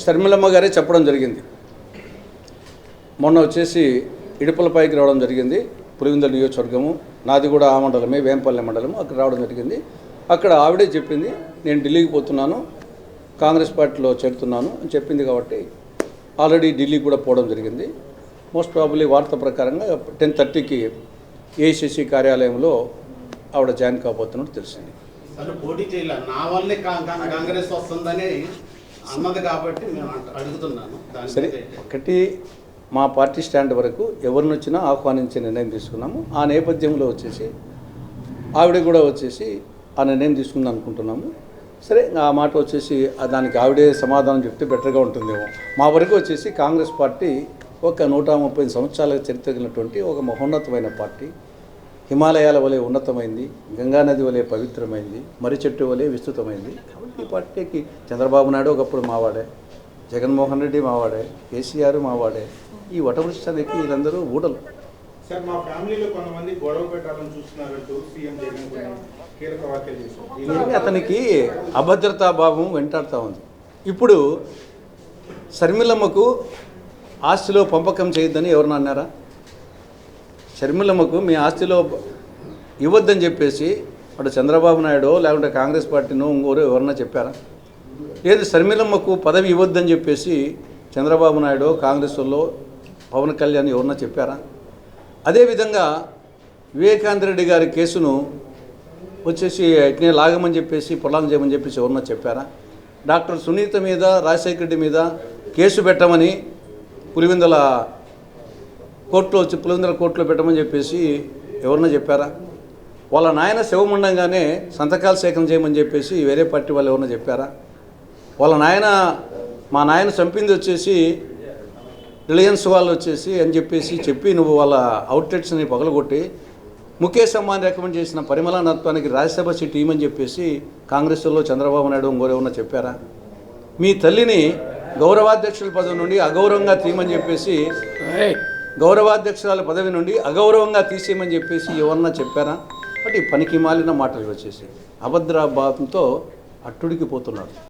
షర్మిలమ్మ గారే చెప్పడం జరిగింది. మొన్న వచ్చేసి ఇడుపులపైకి రావడం జరిగింది. పులివెందుల నియోజకవర్గము, నాది కూడా ఆ మండలమే, వేంపల్లె మండలము. అక్కడ రావడం జరిగింది. అక్కడ ఆవిడే చెప్పింది, నేను ఢిల్లీకి పోతున్నాను, కాంగ్రెస్ పార్టీలో చేరుతున్నాను అని చెప్పింది. కాబట్టి ఆల్రెడీ ఢిల్లీకి కూడా పోవడం జరిగింది. మోస్ట్ ప్రాబబ్లీ వార్త ప్రకారంగా 10:30కి ఏఐసిసి కార్యాలయంలో ఆవిడ జాయిన్ కాబోతున్నట్టు తెలిసింది. పోటీ చేయాలి, నా వల్లే కాంగ్రెస్ వస్తుందని అన్నది కాబట్టి నేను అడుగుతున్నాను. సరే, ఒకటి మా పార్టీ స్టాండ్ వరకు ఎవరిని వచ్చినా ఆహ్వానించే నిర్ణయం తీసుకున్నాము. ఆ నేపథ్యంలో వచ్చేసి ఆవిడ కూడా వచ్చేసి ఆ నిర్ణయం తీసుకుందాం అనుకుంటున్నాము. సరే, ఆ మాట వచ్చేసి దానికి ఆవిడే సమాధానం చెప్తే బెటర్గా ఉంటుందేమో. మా వరకు వచ్చేసి కాంగ్రెస్ పార్టీ ఒక 130 సంవత్సరాల చరిత్ర కలిగినటువంటి ఒక మహోన్నతమైన పార్టీ. హిమాలయాల వలె ఉన్నతమైంది, గంగానది వలె పవిత్రమైంది, మర్రి చెట్టు వలె విస్తృతమైంది. కాబట్టి ఈ పార్టీకి చంద్రబాబు నాయుడు ఒకప్పుడు మావాడే, జగన్మోహన్ రెడ్డి మావాడే, కేసీఆర్ మావాడే. ఈ వటవృష్టానికి వీళ్ళందరూ ఊడలు. సార్, మా ఫ్యామిలీలో కొంతమంది గొడవ పెట్టాలని చూస్తున్నారంటూ సీఎం జగన్ కీలక వ్యాఖ్యలు చేశారు. అతనికి అభద్రతా భావం వెంటాడుతూ ఉంది. ఇప్పుడు షర్మిలమ్మకు ఆస్తిలో పంపకం చేయొద్దని ఎవరన్నా అన్నారా? షర్మిలమ్మకు మీ ఆస్తిలో ఇవ్వద్దని చెప్పేసి అటు చంద్రబాబు నాయుడు లేకుంటే కాంగ్రెస్ పార్టీనో ఇంకోరు ఎవరన్నా చెప్పారా? లేదు, షర్మిలమ్మకు పదవి ఇవ్వద్దని చెప్పేసి చంద్రబాబు నాయుడు, కాంగ్రెస్ వాళ్ళు, పవన్ కళ్యాణ్ ఎవరన్నా చెప్పారా? అదేవిధంగా వివేకానంద రెడ్డి గారి కేసును వచ్చేసి ఇట్నే లాగమని చెప్పేసి పొలాంగ్ చేయమని చెప్పేసి ఎవరన్నా చెప్పారా? డాక్టర్ సునీత మీద, రాజశేఖర రెడ్డి మీద కేసు పెట్టమని పులివెందుల కోర్టులో పెట్టమని చెప్పేసి ఎవరన్నా చెప్పారా? వాళ్ళ నాయన శవముండంగానే సంతకాలు సేకరణ చేయమని చెప్పేసి వేరే పార్టీ వాళ్ళు ఎవరన్నా చెప్పారా? వాళ్ళ నాయన, మా నాయన చంపింది వచ్చేసి రిలయన్స్ వాళ్ళు వచ్చేసి అని చెప్పి నువ్వు వాళ్ళ అవుట్లెట్స్ని పగలగొట్టి ముఖేష్ అంబానీ రికమెండ్ చేసిన పరిమళ నత్వానికి రాజ్యసభ సీట్ ఇవ్వమని చెప్పేసి కాంగ్రెస్లో చంద్రబాబు నాయుడు ఇంకోరేమన్నా చెప్పారా? మీ తల్లిని గౌరవాధ్యక్షుల పదవి నుండి అగౌరవంగా తీయమని చెప్పేసి, గౌరవాధ్యక్షురాల పదవి నుండి అగౌరవంగా తీసేయమని చెప్పేసి ఎవరన్నా చెప్పారా? బట్ ఈ పనికి మాలిన మాటలు వచ్చేసి అభద్రాభావంతో అట్టుడికి పోతున్నారు.